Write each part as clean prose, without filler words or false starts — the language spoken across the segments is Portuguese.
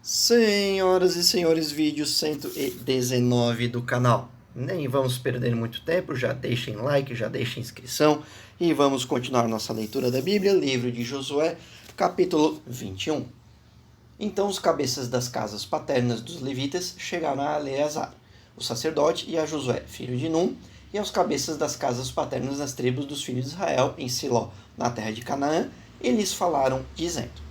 Senhoras e senhores, vídeo 119 do canal. Nem vamos perder muito tempo, já deixem like, já deixem inscrição e vamos continuar nossa leitura da Bíblia, livro de Josué, capítulo 21. Então os cabeças das casas paternas dos levitas chegaram a Eleazar, o sacerdote, e a Josué, filho de Num, e aos cabeças das casas paternas das tribos dos filhos de Israel, em Siló, na terra de Canaã, e lhes falaram, dizendo: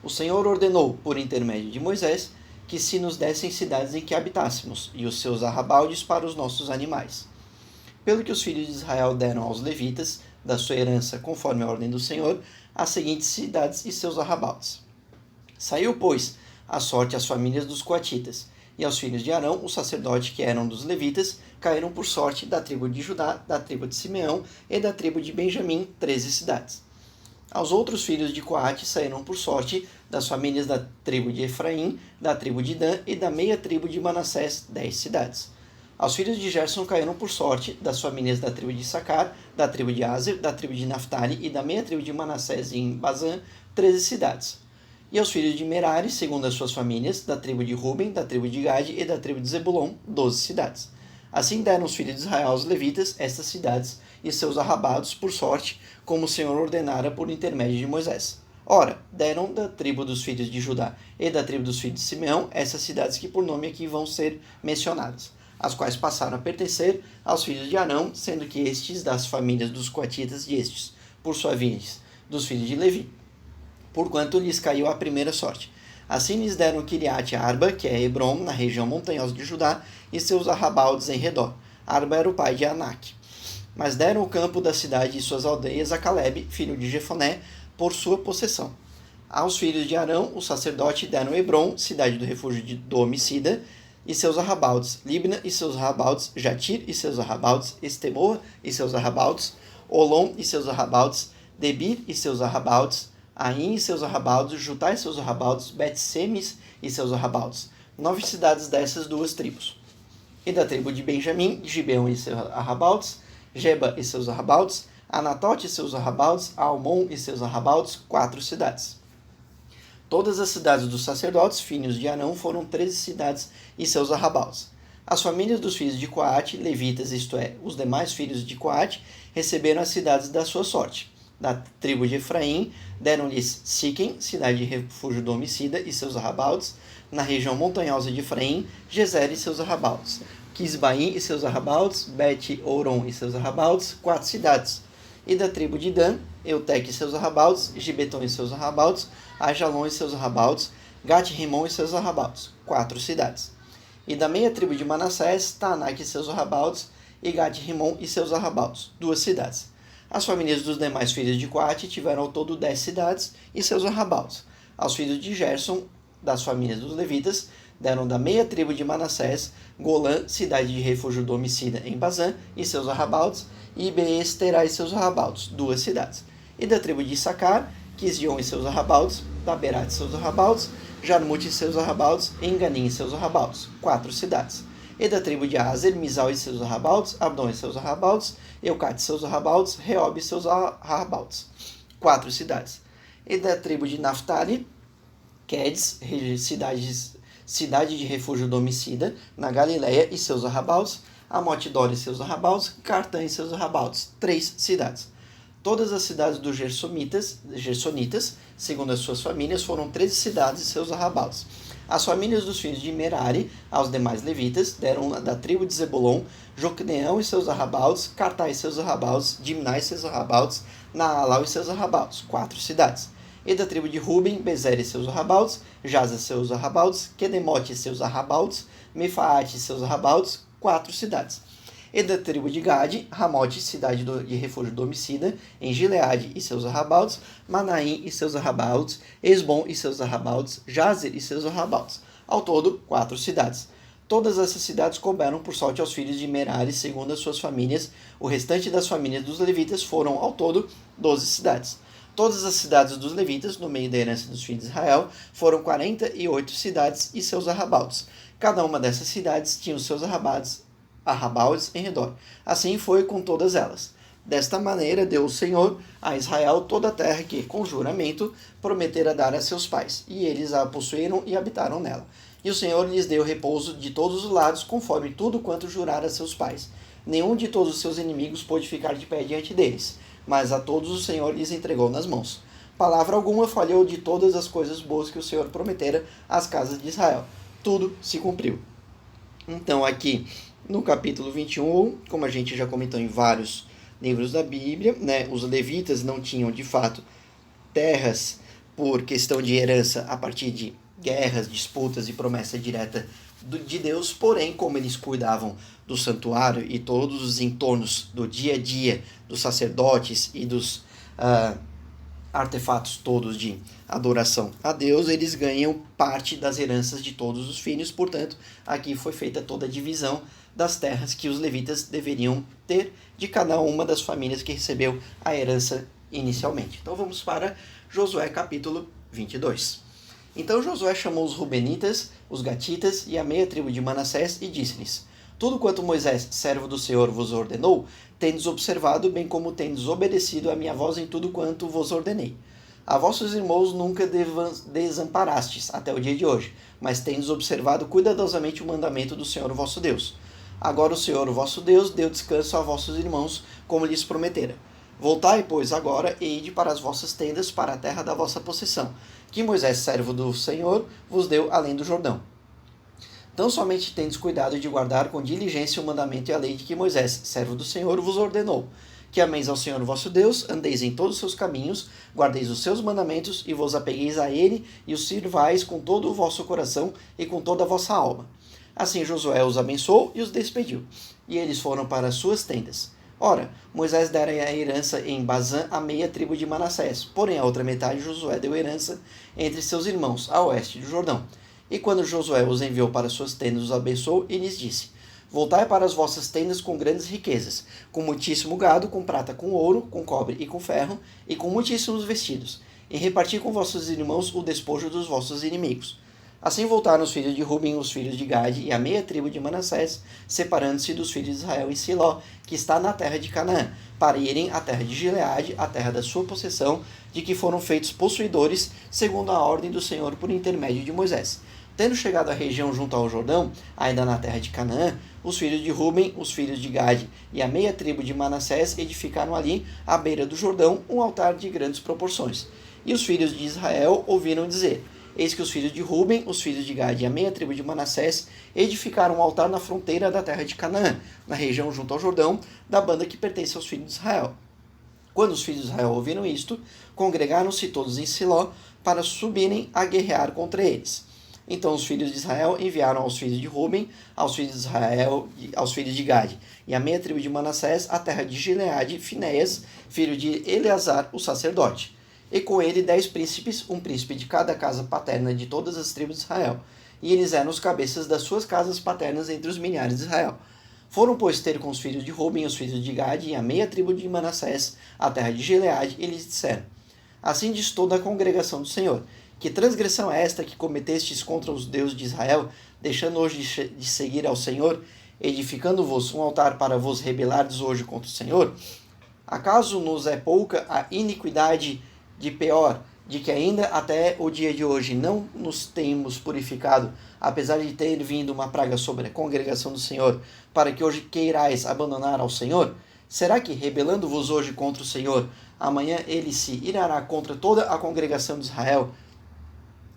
O Senhor ordenou, por intermédio de Moisés, que se nos dessem cidades em que habitássemos, e os seus arrabaldes para os nossos animais. Pelo que os filhos de Israel deram aos levitas, da sua herança conforme a ordem do Senhor, as seguintes cidades e seus arrabaldes. Saiu, pois, a sorte às famílias dos coatitas, e aos filhos de Arão, o sacerdote que eram dos levitas, caíram por sorte da tribo de Judá, da tribo de Simeão e da tribo de Benjamim, 13 cidades. Aos outros filhos de Coate saíram por sorte das famílias da tribo de Efraim, da tribo de Dan e da meia tribo de Manassés, 10 cidades. Aos filhos de Gerson caíram por sorte das famílias da tribo de Issacar, da tribo de Aser, da tribo de Naphtali e da meia tribo de Manassés em Bazã, 13 cidades. E aos filhos de Merari, segundo as suas famílias, da tribo de Ruben, da tribo de Gade e da tribo de Zebulon, 12 cidades. Assim deram os filhos de Israel aos levitas estas cidades e seus arrabados por sorte, como o Senhor ordenara por intermédio de Moisés. Ora, deram da tribo dos filhos de Judá e da tribo dos filhos de Simeão essas cidades que por nome aqui vão ser mencionadas, as quais passaram a pertencer aos filhos de Arão, sendo que estes das famílias dos coatitas e estes, por sua vez, dos filhos de Levi, porquanto lhes caiu a primeira sorte. Assim lhes deram Kiriat Arba, que é Hebron, na região montanhosa de Judá, e seus arrabaldes em redor. Arba era o pai de Anak. Mas deram o campo da cidade e suas aldeias a Caleb, filho de Jefoné, por sua possessão. Aos filhos de Arão, o sacerdote, deram Hebron, cidade do refúgio do homicida, e seus arrabaldes, Libna e seus arrabaldes, Jatir e seus arrabaldes, Estemoa e seus arrabaldes, Olom e seus arrabaldes, Debir e seus arrabaldes, Aim e seus arrabaldes, Jutá e seus arrabaldes, Bet-Semes e seus arrabaldes, 9 cidades dessas duas tribos. E da tribo de Benjamim, Gibeon e seus arrabaldes, Geba e seus arrabaldes, Anatote e seus arrabaldes, Almon e seus arrabaldes, 4 cidades. Todas as cidades dos sacerdotes, filhos de Arão, foram 13 cidades e seus arrabaldes. As famílias dos filhos de Coate, levitas, isto é, os demais filhos de Coate, receberam as cidades da sua sorte. Da tribo de Efraim, deram-lhes Siquém, cidade de refúgio do homicida, e seus arrabaldes, na região montanhosa de Efraim, Gezer e seus arrabaldes, Quisbaim e seus arrabaldes, Bet-Oron e seus arrabaldes, 4 cidades. E da tribo de Dan, Eutec e seus arrabaldes, Gibeton e seus arrabaldes, Ajalon e seus arrabaldes, Gat-Rimon e seus arrabaldes, 4 cidades. E da meia tribo de Manassés, Taanak e seus arrabaldes, e Gat-Rimon e seus arrabaldes, 2 cidades. As famílias dos demais filhos de Coate tiveram ao todo 10 cidades e seus arrabaldes. Aos filhos de Gerson, das famílias dos levitas, deram da meia tribo de Manassés, Golã, cidade de refúgio do homicida em Bazã, e seus arrabaldes, e Beesterá e seus arrabaldes, 2 cidades. E da tribo de Issacar, Quisjon e seus arrabaldes, Daberat e seus arrabaldes, Jarmute e seus arrabaldes, Enganim e seus arrabaldes, 4 cidades. E da tribo de Aser, Misal e seus arrabaldes, Abdon e seus arrabaldes, Eucate e seus arrabaldes, Reob e seus arrabaldes, 4 cidades. E da tribo de Naphtali, Quedes, cidade de refúgio do homicida, na Galileia e seus arrabaldes, Amotidor e seus arrabaldes, Cartã e seus arrabaldes, 3 cidades. Todas as cidades dos Gersonitas, segundo as suas famílias, foram 13 cidades e seus arrabaldes. As famílias dos filhos de Merari, aos demais levitas, deram da tribo de Zebulon, Jocneão e seus arrabaldes, Cartá e seus arrabaldes, Dimná e seus arrabaldes, Naalau e seus arrabaldes, 4 cidades. E da tribo de Ruben, Bezer e seus arrabaldes, Jaza e seus arrabaldes, Quedemote e seus arrabaldes, Mefaate e seus arrabaldes, 4 cidades. E da tribo de Gade, Ramote, cidade de refúgio do homicida, em Gileade e seus arrabaldes, Manaim e seus arrabaldes, Esbom e seus arrabaldes, Jazer e seus arrabaldes. Ao todo, 4 cidades. Todas essas cidades couberam por sorte aos filhos de Merari, segundo as suas famílias. O restante das famílias dos levitas foram, ao todo, 12 cidades. Todas as cidades dos levitas, no meio da herança dos filhos de Israel, foram 48 cidades e seus arrabaldes. Cada uma dessas cidades tinha os seus arrabaldes em redor. Assim foi com todas elas. Desta maneira deu o Senhor a Israel toda a terra que, com juramento, prometera dar a seus pais, e eles a possuíram e habitaram nela. E o Senhor lhes deu repouso de todos os lados, conforme tudo quanto jurara a seus pais. Nenhum de todos os seus inimigos pôde ficar de pé diante deles, mas a todos o Senhor lhes entregou nas mãos. Palavra alguma falhou de todas as coisas boas que o Senhor prometera às casas de Israel. Tudo se cumpriu. Então, aqui no capítulo 21, como a gente já comentou em vários livros da Bíblia, né, os levitas não tinham de fato terras por questão de herança a partir de guerras, disputas e promessa direta de Deus, porém, como eles cuidavam do santuário e todos os entornos do dia a dia dos sacerdotes e dos artefatos todos de adoração a Deus, eles ganham parte das heranças de todos os filhos. Portanto, aqui foi feita toda a divisão das terras que os levitas deveriam ter de cada uma das famílias que recebeu a herança inicialmente. Então vamos para Josué capítulo 22. Então Josué chamou os Rubenitas, os Gatitas e a meia tribo de Manassés e disse-lhes: tudo quanto Moisés, servo do Senhor, vos ordenou, tendes observado, bem como tendes obedecido a minha voz em tudo quanto vos ordenei. A vossos irmãos nunca desamparastes até o dia de hoje, mas tendes observado cuidadosamente o mandamento do Senhor vosso Deus. Agora o Senhor vosso Deus deu descanso a vossos irmãos, como lhes prometera. Voltai, pois, agora e ide para as vossas tendas, para a terra da vossa possessão, que Moisés, servo do Senhor, vos deu além do Jordão. Tão somente tendes cuidado de guardar com diligência o mandamento e a lei de que Moisés, servo do Senhor, vos ordenou, que ameis ao Senhor vosso Deus, andeis em todos os seus caminhos, guardeis os seus mandamentos e vos apegueis a ele e os sirvais com todo o vosso coração e com toda a vossa alma. Assim Josué os abençoou e os despediu, e eles foram para as suas tendas. Ora, Moisés dera a herança em Bazã à meia tribo de Manassés, porém a outra metade Josué deu herança entre seus irmãos, a oeste do Jordão. E quando Josué os enviou para suas tendas, os abençoou e lhes disse: voltai para as vossas tendas com grandes riquezas, com muitíssimo gado, com prata, com ouro, com cobre e com ferro, e com muitíssimos vestidos, e reparti com vossos irmãos o despojo dos vossos inimigos. Assim voltaram os filhos de Ruben, os filhos de Gade e a meia tribo de Manassés, separando-se dos filhos de Israel em Siló, que está na terra de Canaã, para irem à terra de Gileade, a terra da sua possessão, de que foram feitos possuidores, segundo a ordem do Senhor por intermédio de Moisés. Tendo chegado à região junto ao Jordão, ainda na terra de Canaã, os filhos de Ruben, os filhos de Gade e a meia tribo de Manassés edificaram ali, à beira do Jordão, um altar de grandes proporções. E os filhos de Israel ouviram dizer: eis que os filhos de Ruben, os filhos de Gade e a meia tribo de Manassés edificaram um altar na fronteira da terra de Canaã, na região junto ao Jordão, da banda que pertence aos filhos de Israel. Quando os filhos de Israel ouviram isto, congregaram-se todos em Siló para subirem a guerrear contra eles. Então os filhos de Israel enviaram aos filhos de Ruben, aos filhos de Israel, aos filhos de Gade e a meia tribo de Manassés, a terra de Gileade, Finéias, filho de Eleazar, o sacerdote. E com ele 10 príncipes, um príncipe de cada casa paterna de todas as tribos de Israel. E eles eram os cabeças das suas casas paternas entre os milhares de Israel. Foram, pois, ter com os filhos de Ruben, os filhos de Gade e a meia tribo de Manassés, a terra de Gileade, e lhes disseram: assim diz toda a congregação do Senhor: que transgressão é esta que cometestes contra os deuses de Israel, deixando hoje de seguir ao Senhor, edificando-vos um altar para vos rebelardes hoje contra o Senhor? Acaso nos é pouca a iniquidade de Peor, de que ainda até o dia de hoje não nos temos purificado, apesar de ter vindo uma praga sobre a congregação do Senhor, para que hoje queirais abandonar ao Senhor? Será que, rebelando-vos hoje contra o Senhor, amanhã ele se irará contra toda a congregação de Israel?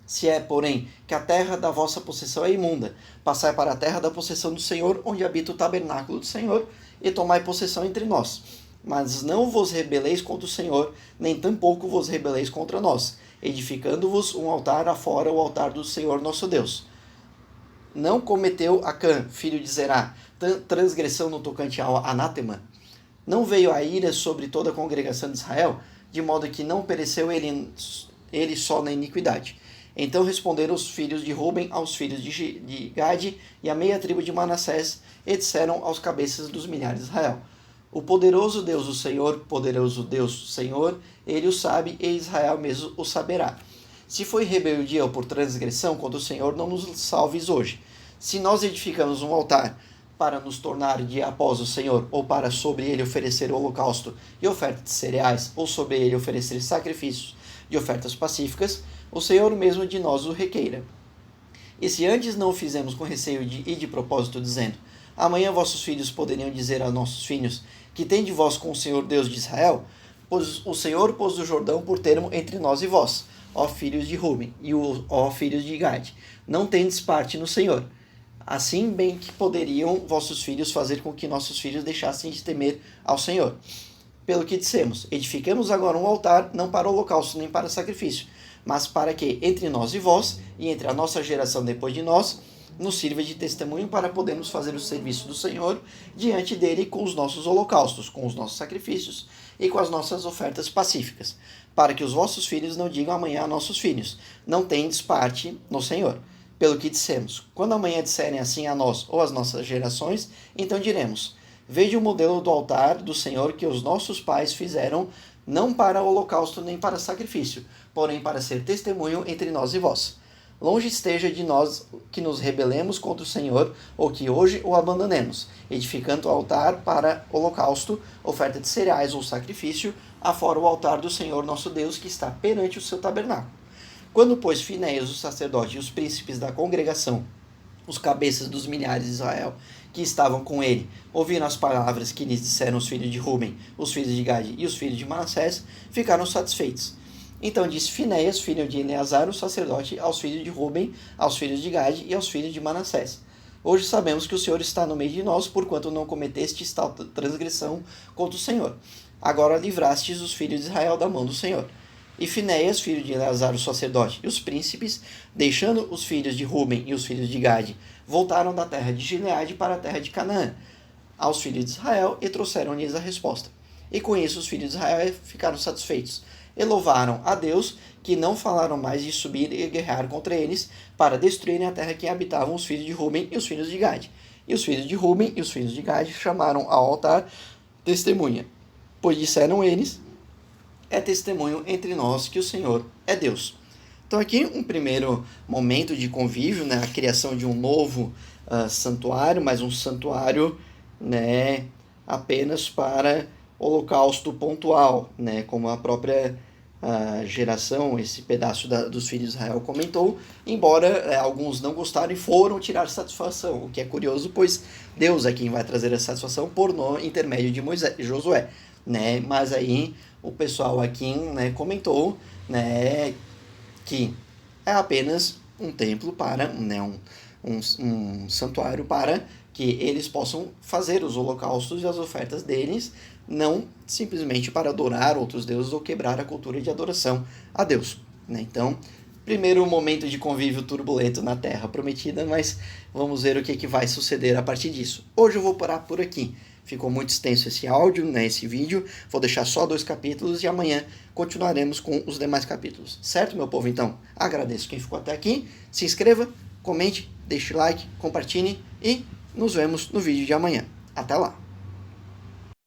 Se é, porém, que a terra da vossa possessão é imunda, passai para a terra da possessão do Senhor, onde habita o tabernáculo do Senhor, e tomai possessão entre nós. Mas não vos rebeleis contra o Senhor, nem tampouco vos rebeleis contra nós, edificando-vos um altar afora o altar do Senhor nosso Deus. Não cometeu Acã, filho de Zerá, transgressão no tocante ao anátema? Não veio a ira sobre toda a congregação de Israel, de modo que não pereceu ele só na iniquidade. Então responderam os filhos de Ruben aos filhos de Gade e a meia tribo de Manassés, e disseram aos cabeças dos milhares de Israel: o poderoso Deus, o Senhor, poderoso Deus, o Senhor, ele o sabe, e Israel mesmo o saberá. Se foi rebeldia ou por transgressão contra o Senhor, não nos salves hoje. Se nós edificamos um altar para nos tornar dia após o Senhor, ou para sobre ele oferecer o holocausto e oferta de cereais, ou sobre ele oferecer sacrifícios de ofertas pacíficas, o Senhor mesmo de nós o requeira. E se antes não o fizemos com receio e de propósito, dizendo: amanhã vossos filhos poderiam dizer a nossos filhos: que tem de vós com o Senhor Deus de Israel? Pois o Senhor pôs o Jordão por termo entre nós e vós, ó filhos de Ruben e ó filhos de Gade. Não tendes parte no Senhor. Assim bem que poderiam vossos filhos fazer com que nossos filhos deixassem de temer ao Senhor. Pelo que dissemos: edificamos agora um altar, não para holocausto nem para sacrifício, mas para que entre nós e vós, e entre a nossa geração depois de nós, nos sirva de testemunho para podermos fazer o serviço do Senhor diante dele com os nossos holocaustos, com os nossos sacrifícios e com as nossas ofertas pacíficas, para que os vossos filhos não digam amanhã a nossos filhos: não tendes parte no Senhor. Pelo que dissemos: quando amanhã disserem assim a nós ou às nossas gerações, então diremos: veja o modelo do altar do Senhor que os nossos pais fizeram, não para holocausto nem para sacrifício, porém para ser testemunho entre nós e vós. Longe esteja de nós que nos rebelemos contra o Senhor, ou que hoje o abandonemos, edificando o altar para holocausto, oferta de cereais ou sacrifício, afora o altar do Senhor nosso Deus que está perante o seu tabernáculo. Quando, pois, Finéias, o sacerdote, e os príncipes da congregação, os cabeças dos milhares de Israel, que estavam com ele, ouviram as palavras que lhes disseram os filhos de Ruben, os filhos de Gade e os filhos de Manassés, ficaram satisfeitos. Então disse Finéias, filho de Eleazar, o sacerdote, aos filhos de Ruben, aos filhos de Gade e aos filhos de Manassés: hoje sabemos que o Senhor está no meio de nós, porquanto não cometestes tal transgressão contra o Senhor. Agora livrastes os filhos de Israel da mão do Senhor. E Finéias, filho de Eleazar, o sacerdote, e os príncipes, deixando os filhos de Ruben e os filhos de Gade, voltaram da terra de Gileade para a terra de Canaã, aos filhos de Israel, e trouxeram-lhes a resposta. E com isso os filhos de Israel ficaram satisfeitos, e louvaram a Deus, que não falaram mais de subir e guerrear contra eles, para destruírem a terra que habitavam os filhos de Ruben e os filhos de Gade. E os filhos de Ruben e os filhos de Gade chamaram ao altar testemunha, pois disseram eles: é testemunho entre nós que o Senhor é Deus. Então aqui um primeiro momento de convívio, né, a criação de um novo santuário, mas um santuário, né, apenas para holocausto pontual, né, como a própria geração, esse pedaço dos filhos de Israel comentou, embora alguns não gostaram e foram tirar satisfação, o que é curioso, pois Deus é quem vai trazer a satisfação por no intermédio de Josué, né, mas aí o pessoal aqui, né, comentou, né, que é apenas um templo para, né, um santuário para que eles possam fazer os holocaustos e as ofertas deles, não simplesmente para adorar outros deuses ou quebrar a cultura de adoração a Deus, né? Então, primeiro momento de convívio turbulento na Terra Prometida, mas vamos ver o que vai suceder a partir disso. Hoje eu vou parar por aqui. Ficou muito extenso esse áudio, né, esse vídeo. Vou deixar só 2 capítulos e amanhã continuaremos com os demais capítulos. Certo, meu povo? Então, agradeço quem ficou até aqui. Se inscreva, comente, deixe like, compartilhe e nos vemos no vídeo de amanhã. Até lá!